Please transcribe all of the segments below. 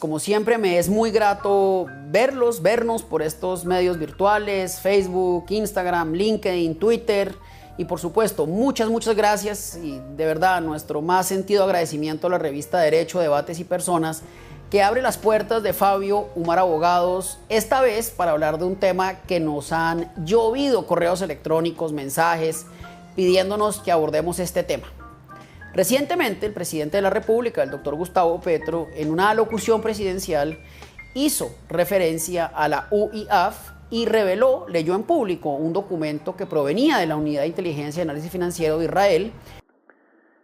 como siempre me es muy grato vernos por estos medios virtuales, Facebook, Instagram, LinkedIn, Twitter y por supuesto muchas gracias y de verdad nuestro más sentido agradecimiento a la revista Derecho, Debates y Personas que abre las puertas de Fabio Umar Abogados, esta vez para hablar de un tema que nos han llovido correos electrónicos, mensajes, pidiéndonos que abordemos este tema. Recientemente, el presidente de la República, el doctor Gustavo Petro, en una alocución presidencial, hizo referencia a la UIAF y leyó en público un documento que provenía de la Unidad de Inteligencia y Análisis Financiero de Israel.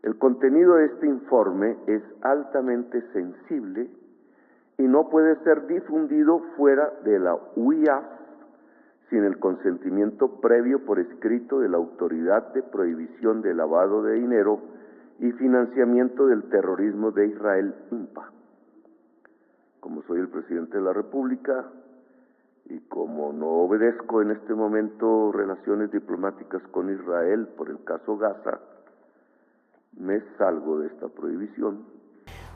El contenido de este informe es altamente sensible y no puede ser difundido fuera de la UIAF sin el consentimiento previo por escrito de la Autoridad de Prohibición de Lavado de Dinero y Financiamiento del Terrorismo de Israel, INPA. Como soy el presidente de la República y como no obedezco en este momento relaciones diplomáticas con Israel por el caso Gaza, me salgo de esta prohibición.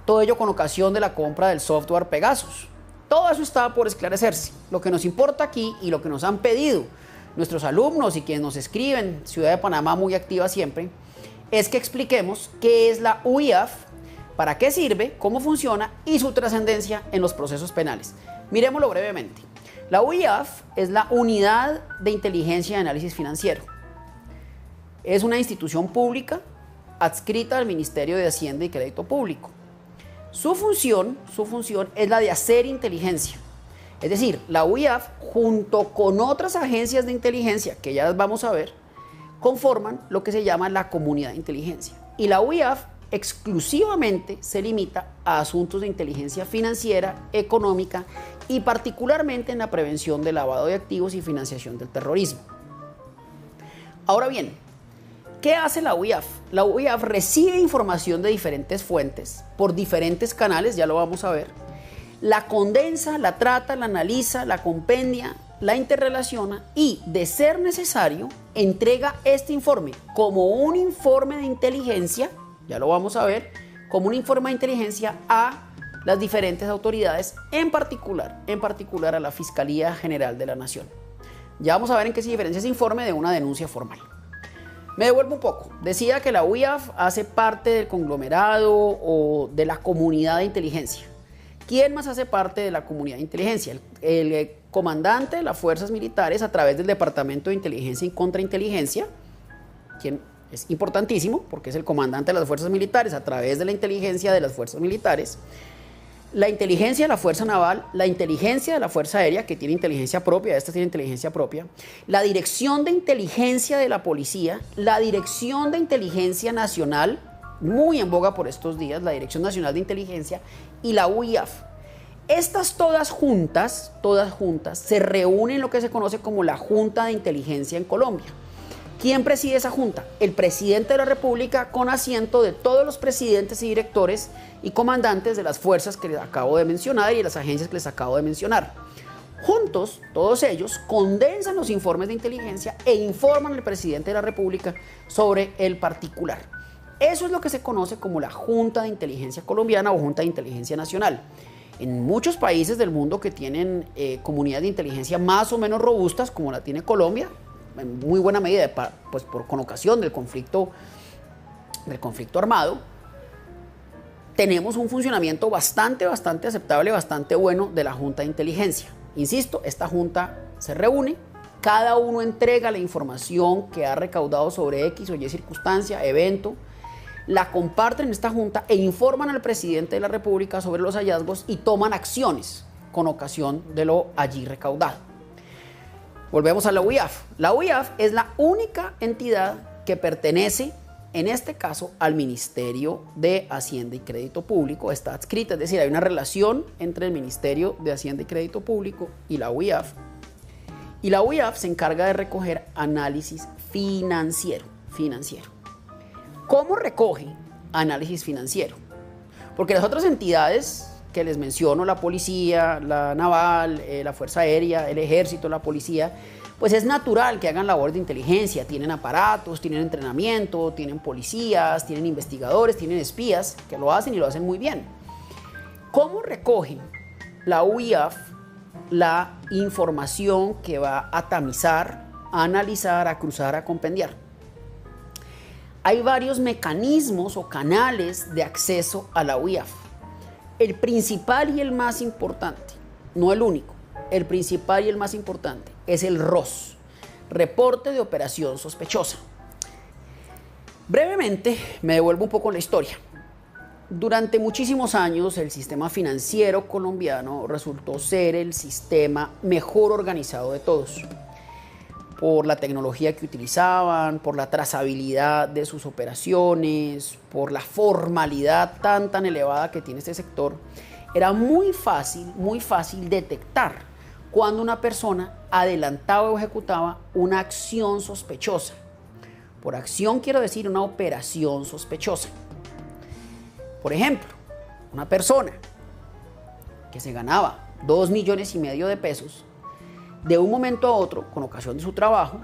Todo ello con ocasión de la compra del software Pegasus. Todo eso estaba por esclarecerse. Lo que nos importa aquí y lo que nos han pedido nuestros alumnos y quienes nos escriben, Ciudad de Panamá muy activa siempre, es que expliquemos qué es la UIAF, para qué sirve, cómo funciona y su trascendencia en los procesos penales. Miremoslo brevemente. La UIAF es la Unidad de Inteligencia y Análisis Financiero. Es una institución pública adscrita al Ministerio de Hacienda y Crédito Público. Su función es la de hacer inteligencia. Es decir, la UIAF, junto con otras agencias de inteligencia, que ya las vamos a ver, conforman lo que se llama la comunidad de inteligencia. Y la UIAF exclusivamente se limita a asuntos de inteligencia financiera, económica y particularmente en la prevención del lavado de activos y financiación del terrorismo. Ahora bien, ¿qué hace la UIAF? La UIAF recibe información de diferentes fuentes, por diferentes canales, ya lo vamos a ver, la condensa, la trata, la analiza, la compendia, la interrelaciona y, de ser necesario, entrega este informe como un informe de inteligencia, ya lo vamos a ver, como un informe de inteligencia a las diferentes autoridades, en particular a la Fiscalía General de la Nación. Ya vamos a ver en qué se diferencia ese informe de una denuncia formal. Me devuelvo un poco. Decía que la UIAF hace parte del conglomerado o de la comunidad de inteligencia. ¿Quién más hace parte de la comunidad de inteligencia? El comandante de las fuerzas militares a través del Departamento de Inteligencia y Contrainteligencia, quien es importantísimo porque es el comandante de las fuerzas militares a través de la inteligencia de las fuerzas militares, la inteligencia de la Fuerza Naval, la inteligencia de la Fuerza Aérea, que tiene inteligencia propia, esta tiene inteligencia propia, la Dirección de Inteligencia de la Policía, la Dirección de Inteligencia Nacional, muy en boga por estos días, la Dirección Nacional de Inteligencia, y la UIAF. Estas todas juntas, se reúnen en lo que se conoce como la Junta de Inteligencia en Colombia. ¿Quién preside esa junta? El presidente de la República, con asiento de todos los presidentes y directores y comandantes de las fuerzas que les acabo de mencionar y de las agencias que les acabo de mencionar. Juntos, todos ellos condensan los informes de inteligencia e informan al presidente de la República sobre el particular. Eso es lo que se conoce como la Junta de Inteligencia Colombiana o Junta de Inteligencia Nacional. En muchos países del mundo que tienen comunidades de inteligencia más o menos robustas, como la tiene Colombia, en muy buena medida, pues con ocasión del conflicto armado, tenemos un funcionamiento bastante aceptable, bastante bueno de la Junta de Inteligencia. Insisto, esta Junta se reúne, cada uno entrega la información que ha recaudado sobre X o Y circunstancia, evento, la comparten en esta Junta e informan al presidente de la República sobre los hallazgos y toman acciones con ocasión de lo allí recaudado. Volvemos a la UIAF. La UIAF es la única entidad que pertenece, en este caso, al Ministerio de Hacienda y Crédito Público. Está adscrita, es decir, hay una relación entre el Ministerio de Hacienda y Crédito Público y la UIAF. Y la UIAF se encarga de recoger análisis financiero. ¿Cómo recoge análisis financiero? Porque las otras entidades que les menciono, la policía, la naval, la fuerza aérea, el ejército, la policía, pues es natural que hagan labores de inteligencia, tienen aparatos, tienen entrenamiento, tienen policías, tienen investigadores, tienen espías que lo hacen y lo hacen muy bien. ¿Cómo recoge la UIAF la información que va a tamizar, a analizar, a cruzar, a compendiar? Hay varios mecanismos o canales de acceso a la UIAF. El principal y el más importante, no el único, el principal y el más importante es el ROS, Reporte de Operación Sospechosa. Brevemente me devuelvo un poco en la historia. Durante muchísimos años el sistema financiero colombiano resultó ser el sistema mejor organizado de todos, por la tecnología que utilizaban, por la trazabilidad de sus operaciones, por la formalidad tan elevada que tiene este sector. Era muy fácil detectar cuando una persona adelantaba o ejecutaba una acción sospechosa. Por acción quiero decir una operación sospechosa. Por ejemplo, una persona que se ganaba 2,5 millones de pesos, de un momento a otro, con ocasión de su trabajo,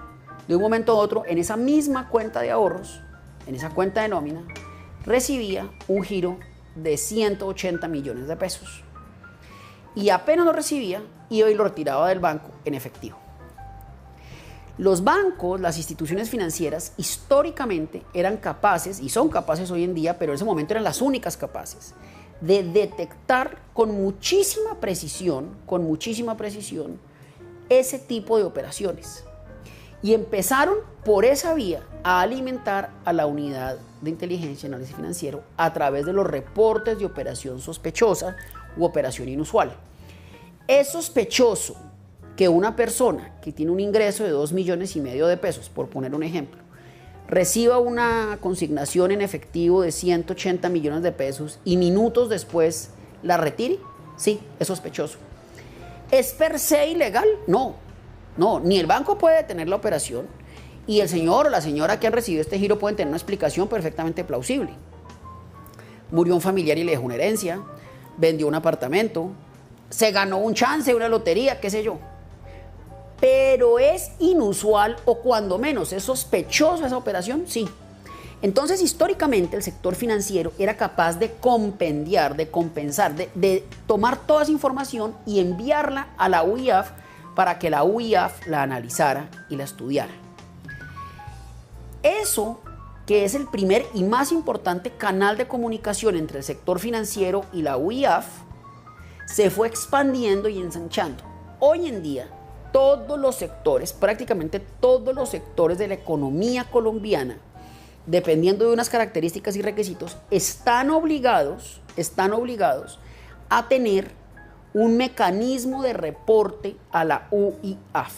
de un momento a otro, en esa misma cuenta de ahorros, en esa cuenta de nómina, recibía un giro de 180 millones de pesos. Y apenas lo recibía, iba y lo retiraba del banco en efectivo. Los bancos, las instituciones financieras, históricamente eran capaces, y son capaces hoy en día, pero en ese momento eran las únicas capaces, de detectar con muchísima precisión, ese tipo de operaciones. Y empezaron por esa vía a alimentar a la unidad de inteligencia y análisis financiero a través de los reportes de operación sospechosa u operación inusual. Es sospechoso que una persona que tiene un ingreso de 2,5 millones de pesos, por poner un ejemplo, reciba una consignación en efectivo de 180 millones de pesos y minutos después la retire. Sí, es sospechoso. ¿Es per se ilegal? No, ni el banco puede detener la operación y el señor o la señora que han recibido este giro pueden tener una explicación perfectamente plausible. Murió un familiar y le dejó una herencia, vendió un apartamento, se ganó un chance, una lotería, qué sé yo. Pero es inusual o cuando menos es sospechosa esa operación, sí. Entonces, históricamente el sector financiero era capaz de compendiar, de compensar, de tomar toda esa información y enviarla a la UIAF para que la UIAF la analizara y la estudiara. Eso, que es el primer y más importante canal de comunicación entre el sector financiero y la UIAF, se fue expandiendo y ensanchando. Hoy en día, todos los sectores, prácticamente todos los sectores de la economía colombiana, dependiendo de unas características y requisitos, están obligados a tener un mecanismo de reporte a la UIAF.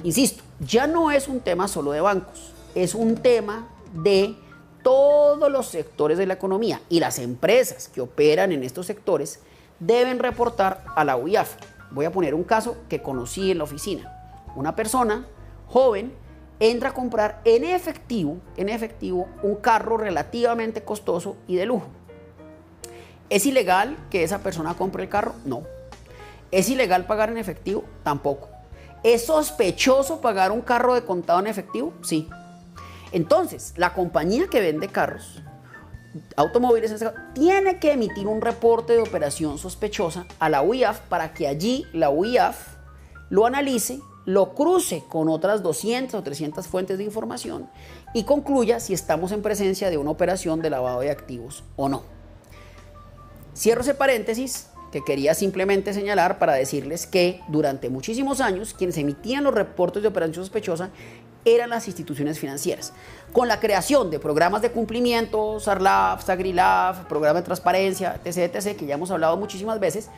Insisto, ya no es un tema solo de bancos, es un tema de todos los sectores de la economía y las empresas que operan en estos sectores deben reportar a la UIAF. Voy a poner un caso que conocí en la oficina. Una persona joven entra a comprar en efectivo un carro relativamente costoso y de lujo. ¿Es ilegal que esa persona compre el carro? No. ¿Es ilegal pagar en efectivo? Tampoco. ¿Es sospechoso pagar un carro de contado en efectivo? Sí. Entonces, la compañía que vende carros, automóviles, tiene que emitir un reporte de operación sospechosa a la UIAF para que allí la UIAF lo analice, lo cruce con otras 200 o 300 fuentes de información y concluya si estamos en presencia de una operación de lavado de activos o no. Cierro ese paréntesis que quería simplemente señalar para decirles que durante muchísimos años quienes emitían los reportes de operación sospechosa eran las instituciones financieras. Con la creación de programas de cumplimiento, SARLAF, SAGRILAF, programa de transparencia, etc., que ya hemos hablado muchísimas veces,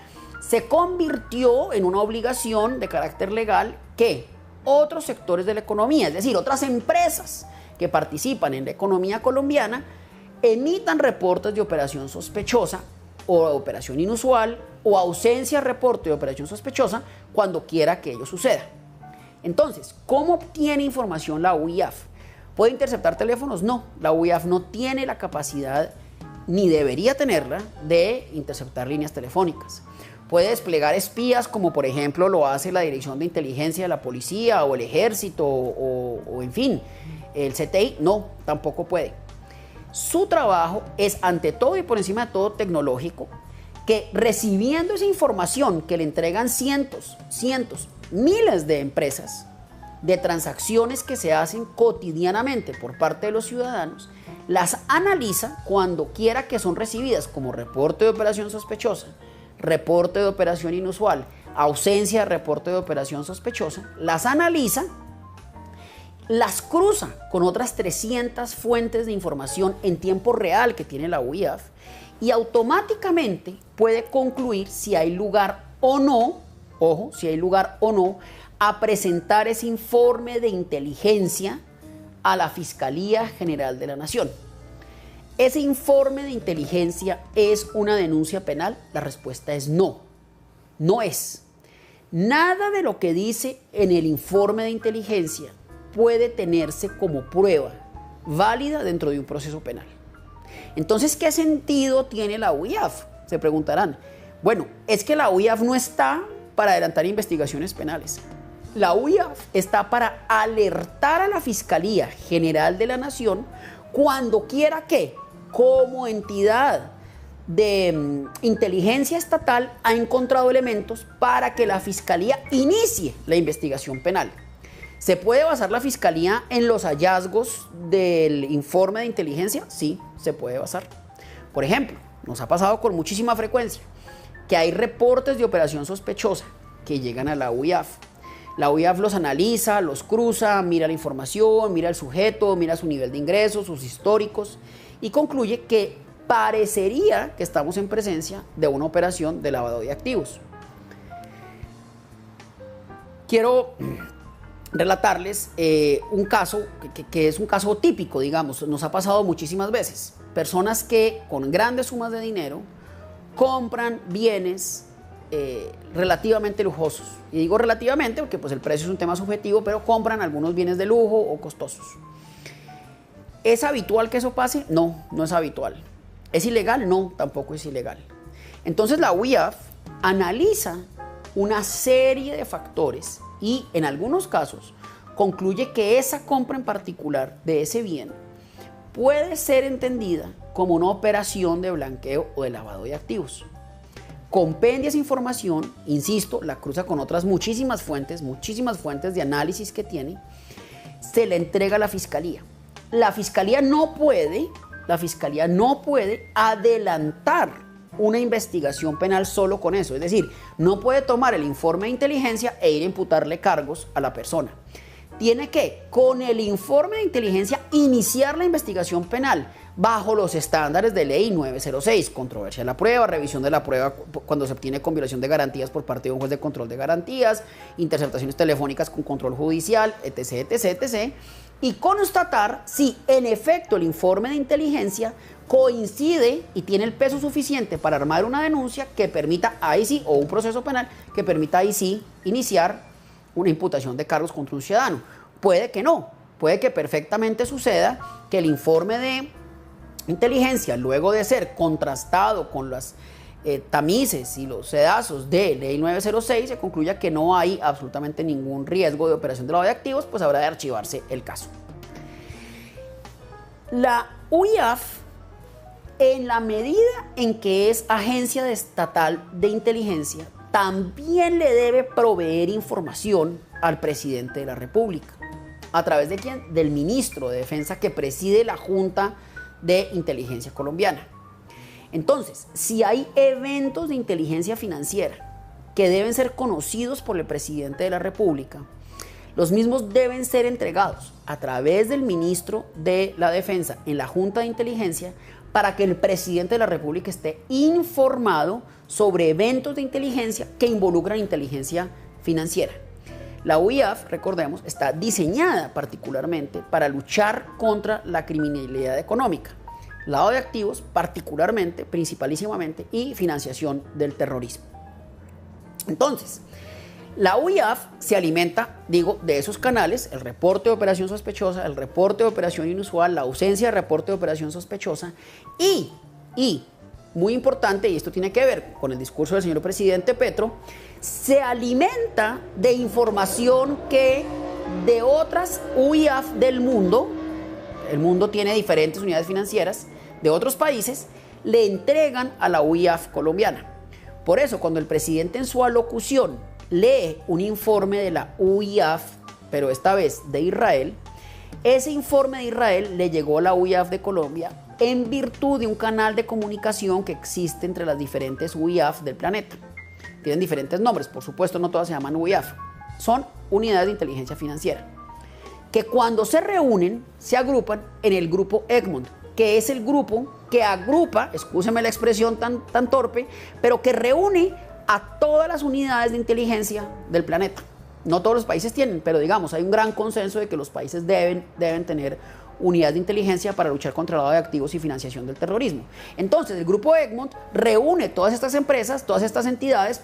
se convirtió en una obligación de carácter legal que otros sectores de la economía, es decir, otras empresas que participan en la economía colombiana, emitan reportes de operación sospechosa o operación inusual o ausencia de reporte de operación sospechosa cuando quiera que ello suceda. Entonces, ¿cómo obtiene información la UIAF? ¿Puede interceptar teléfonos? No, la UIAF no tiene la capacidad, ni debería tenerla, de interceptar líneas telefónicas. Puede desplegar espías, como por ejemplo lo hace la Dirección de Inteligencia de la Policía o el Ejército o en fin, el CTI. No, tampoco puede. Su trabajo es ante todo y por encima de todo tecnológico, que recibiendo esa información que le entregan miles de empresas, de transacciones que se hacen cotidianamente por parte de los ciudadanos, las analiza cuando quiera que son recibidas como reporte de operación sospechosa, reporte de operación inusual, ausencia de reporte de operación sospechosa, las analiza, las cruza con otras 300 fuentes de información en tiempo real que tiene la UIAF y automáticamente puede concluir si hay lugar o no, ojo, si hay lugar o no, a presentar ese informe de inteligencia a la Fiscalía General de la Nación. ¿Ese informe de inteligencia es una denuncia penal? La respuesta es no, no es. Nada de lo que dice en el informe de inteligencia puede tenerse como prueba válida dentro de un proceso penal. Entonces, ¿qué sentido tiene la UIAF? Se preguntarán. Bueno, es que la UIAF no está para adelantar investigaciones penales. La UIAF está para alertar a la Fiscalía General de la Nación cuando quiera que, como entidad de inteligencia estatal, ha encontrado elementos para que la Fiscalía inicie la investigación penal. ¿Se puede basar la Fiscalía en los hallazgos del informe de inteligencia? Sí, se puede basar. Por ejemplo, nos ha pasado con muchísima frecuencia que hay reportes de operación sospechosa que llegan a la UIAF. La UIAF los analiza, los cruza, mira la información, mira el sujeto, mira su nivel de ingresos, sus históricos y concluye que parecería que estamos en presencia de una operación de lavado de activos. Quiero relatarles un caso que es un caso típico, digamos, nos ha pasado muchísimas veces. Personas que con grandes sumas de dinero compran bienes relativamente lujosos. Y digo relativamente porque pues el precio es un tema subjetivo, pero compran algunos bienes de lujo o costosos. ¿Es habitual que eso pase? No, no es habitual. ¿Es ilegal? No, tampoco es ilegal. Entonces la UIAF analiza una serie de factores y en algunos casos concluye que esa compra en particular de ese bien puede ser entendida como una operación de blanqueo o de lavado de activos. Compendia esa información, insisto, la cruza con otras muchísimas fuentes de análisis que tiene, se le entrega a la Fiscalía. La Fiscalía no puede adelantar una investigación penal solo con eso. Es decir, no puede tomar el informe de inteligencia e ir a imputarle cargos a la persona. Tiene que, con el informe de inteligencia, iniciar la investigación penal bajo los estándares de ley 906, controversia de la prueba, revisión de la prueba cuando se obtiene con violación de garantías por parte de un juez de control de garantías, interceptaciones telefónicas con control judicial, etc., etc., etc., y constatar si en efecto el informe de inteligencia coincide y tiene el peso suficiente para armar una denuncia que permita ahí sí, o un proceso penal que permita ahí sí iniciar una imputación de cargos contra un ciudadano. Puede que no, puede que perfectamente suceda que el informe de inteligencia, luego de ser contrastado con las tamices y los sedazos de ley 906, se concluya que no hay absolutamente ningún riesgo de operación de lavado de activos, pues habrá de archivarse el caso. La UIAF, en la medida en que es agencia estatal de inteligencia, también le debe proveer información al presidente de la República. ¿A través de quién? Del ministro de Defensa que preside la Junta de Inteligencia Colombiana. Entonces, si hay eventos de inteligencia financiera que deben ser conocidos por el presidente de la República, los mismos deben ser entregados a través del ministro de la Defensa en la Junta de Inteligencia para que el presidente de la República esté informado sobre eventos de inteligencia que involucran inteligencia financiera. La UIAF, recordemos, está diseñada particularmente para luchar contra la criminalidad económica, lavado de activos particularmente, principalísimamente, y financiación del terrorismo. Entonces, la UIAF se alimenta, digo, de esos canales, el reporte de operación sospechosa, el reporte de operación inusual, la ausencia de reporte de operación sospechosa y muy importante, y esto tiene que ver con el discurso del señor presidente Petro, se alimenta de información que de otras UIAF del mundo, el mundo tiene diferentes unidades financieras, de otros países, le entregan a la UIAF colombiana. Por eso, cuando el presidente en su alocución lee un informe de la UIAF, pero esta vez de Israel, ese informe de Israel le llegó a la UIAF de Colombia en virtud de un canal de comunicación que existe entre las diferentes UIAF del planeta. Tienen diferentes nombres, por supuesto, no todas se llaman UIAF. Son unidades de inteligencia financiera, que cuando se reúnen, se agrupan en el grupo Egmont, que es el grupo que agrupa, excúseme la expresión tan torpe, pero que reúne a todas las unidades de inteligencia del planeta. No todos los países tienen, pero digamos, hay un gran consenso de que los países deben tener unidades de inteligencia para luchar contra el lavado de activos y financiación del terrorismo. Entonces, el grupo Egmont reúne todas estas empresas, todas estas entidades,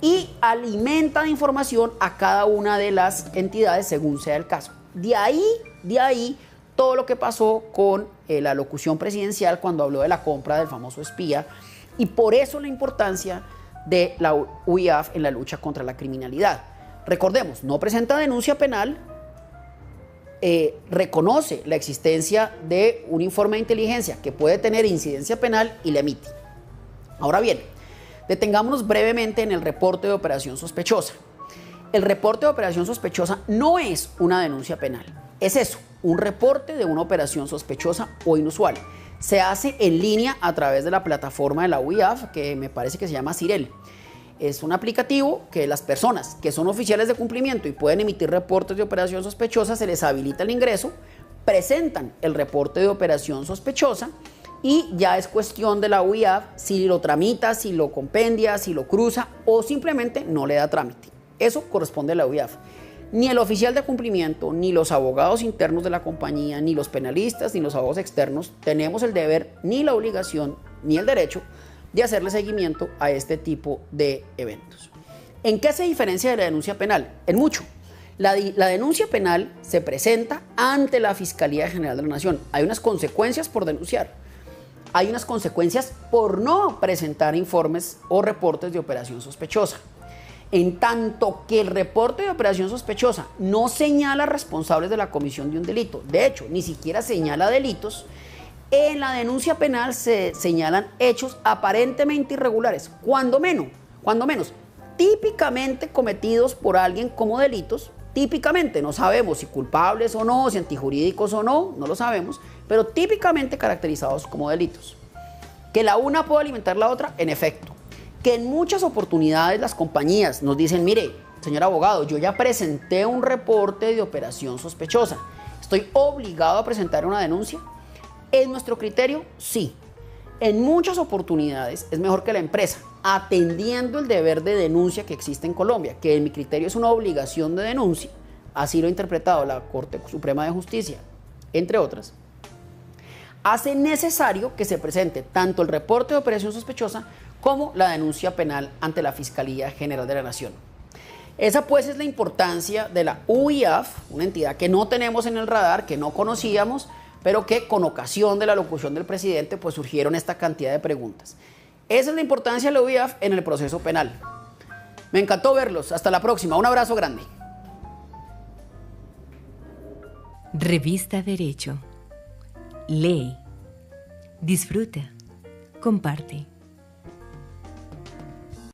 y alimenta de información a cada una de las entidades según sea el caso. De ahí todo lo que pasó con la locución presidencial cuando habló de la compra del famoso espía, y por eso la importancia de la UIAF en la lucha contra la criminalidad. Recordemos, no presenta denuncia penal, reconoce la existencia de un informe de inteligencia que puede tener incidencia penal y la emite. Ahora bien, detengámonos brevemente en el reporte de operación sospechosa. El reporte de operación sospechosa no es una denuncia penal, es eso, un reporte de una operación sospechosa o inusual. Se hace en línea a través de la plataforma de la UIAF, que me parece que se llama Sirel. Es un aplicativo que las personas que son oficiales de cumplimiento y pueden emitir reportes de operación sospechosa, se les habilita el ingreso, presentan el reporte de operación sospechosa y ya es cuestión de la UIAF si lo tramita, si lo compendia, si lo cruza o simplemente no le da trámite. Eso corresponde a la UIAF. Ni el oficial de cumplimiento, ni los abogados internos de la compañía, ni los penalistas, ni los abogados externos tenemos el deber, ni la obligación, ni el derecho de hacerle seguimiento a este tipo de eventos. ¿En qué se diferencia de la denuncia penal? En mucho. La denuncia penal se presenta ante la Fiscalía General de la Nación. Hay unas consecuencias por denunciar. Hay unas consecuencias por no presentar informes o reportes de operación sospechosa. En tanto que el reporte de operación sospechosa no señala responsables de la comisión de un delito, de hecho, ni siquiera señala delitos, en la denuncia penal se señalan hechos aparentemente irregulares, cuando menos, típicamente cometidos por alguien como delitos, típicamente, no sabemos si culpables o no, si antijurídicos o no, no lo sabemos, pero típicamente caracterizados como delitos. Que la una puede alimentar la otra, en efecto. Que en muchas oportunidades las compañías nos dicen, mire, señor abogado, yo ya presenté un reporte de operación sospechosa, ¿estoy obligado a presentar una denuncia? En nuestro criterio, sí. En muchas oportunidades es mejor que la empresa, atendiendo el deber de denuncia que existe en Colombia, que en mi criterio es una obligación de denuncia, así lo ha interpretado la Corte Suprema de Justicia, entre otras, hace necesario que se presente tanto el reporte de operación sospechosa como la denuncia penal ante la Fiscalía General de la Nación. Esa pues es la importancia de la UIAF, una entidad que no tenemos en el radar, que no conocíamos, pero que con ocasión de la locución del presidente pues surgieron esta cantidad de preguntas. Esa es la importancia de la UIAF en el proceso penal. Me encantó verlos. Hasta la próxima. Un abrazo grande. Revista Derecho. Lee. Disfruta. Comparte.